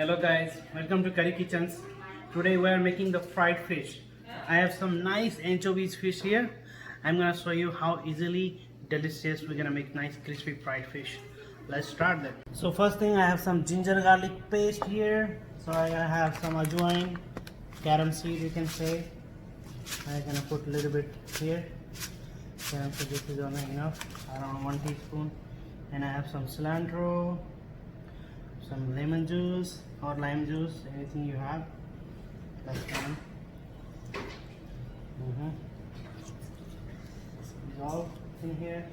Hello guys, welcome to Curry Kitchens. Today we are making the fried fish. I have some nice anchovies fish here. I'm gonna show you how easily delicious we're gonna make nice crispy fried fish. Let's start that. So first thing, I have some ginger garlic paste here. So I have some ajwain, carom seed you can say. I'm gonna put a little bit here. So this is only enough, around 1 teaspoon. And I have some cilantro, some lemon juice or lime juice, anything you have, that's fine. Dissolve in here.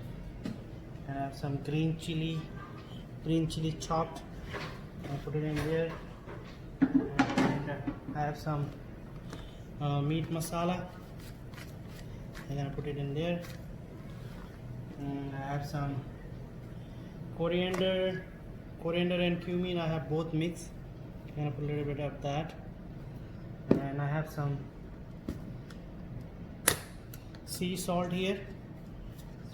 And I have some green chili chopped. I'll put it in there. And I have some meat masala. I'm gonna put it in there. And I have some coriander and cumin. I have both mixed. I'm gonna put a little bit of that. And I have some sea salt here,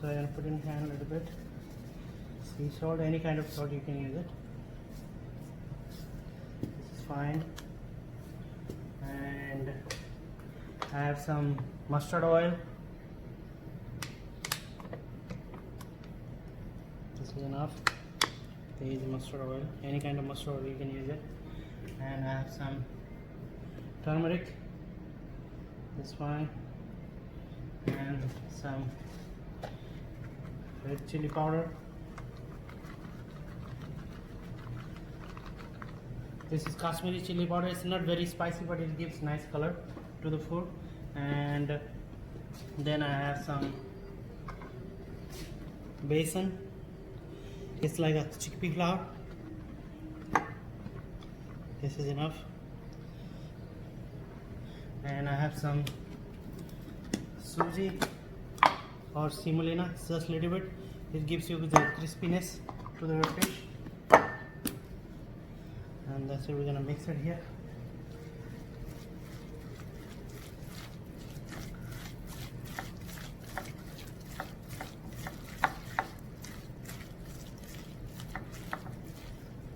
so I'm gonna put in here a little bit. Sea salt, any kind of salt you can use it. This is fine. And I have some mustard oil. This is enough. There is mustard oil, any kind of mustard oil you can use it. And I have some turmeric, that's fine. And some red chili powder. This is Kashmiri chili powder. It's not very spicy, but it gives nice color to the food. And then I have some besan. It's like a chickpea flour. This is enough. And I have some suji or semolina, just a little bit. It gives you the crispiness to the fish. And that's it. We're gonna mix it here.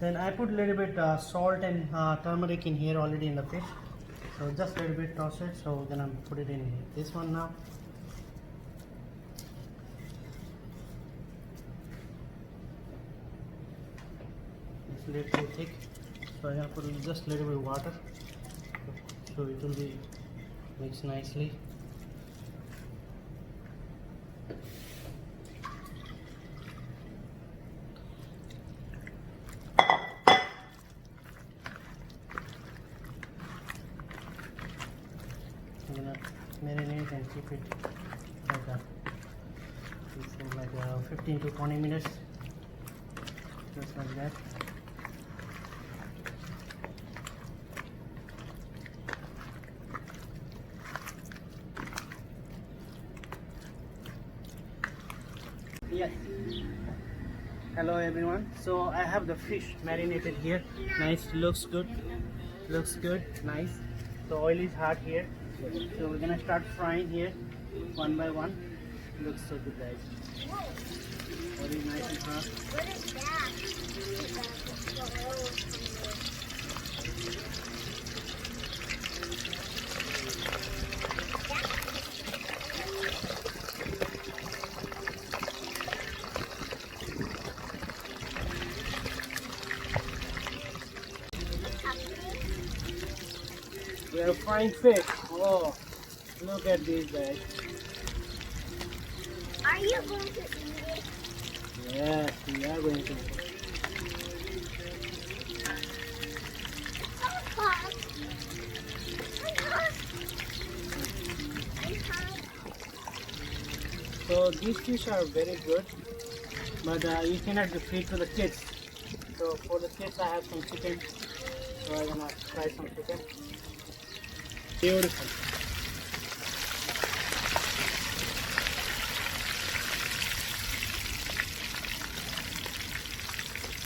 Then I put a little bit salt and turmeric in here already in the fish. So just a little bit toss it. So we're gonna put it in this one now. It's a little too thick, so I'm gonna put just a little bit of water, so it will be mixed nicely. I'm gonna marinate and keep it like that for like 15 to 20 minutes, just like that. Yes. Hello everyone. So I have the fish marinated here. Nice, looks good. Looks good, nice. The oil is hot here. So we're gonna start frying here one by one. Looks so good, guys. Very nice and hot. What is that? We are frying fish. Oh, look at these guys. Are you going to eat it? Yes, we are going to. It's so hot. It's hot. So these fish are very good, but you cannot feed to the kids. So for the kids, I have some chicken. So I'm gonna try some chicken. Beautiful.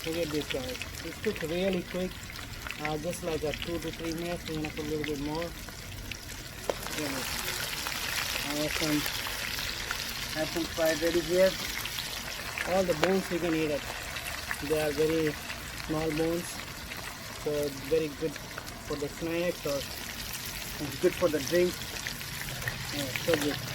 Look at this, guys. This took really quick, just like 2 to 3 minutes. We're gonna put a little bit more. I have some fried ready here. All the bones you can eat it. They are very small bones. So it's very good for the snacks or it's good for the drink. Yeah, so good.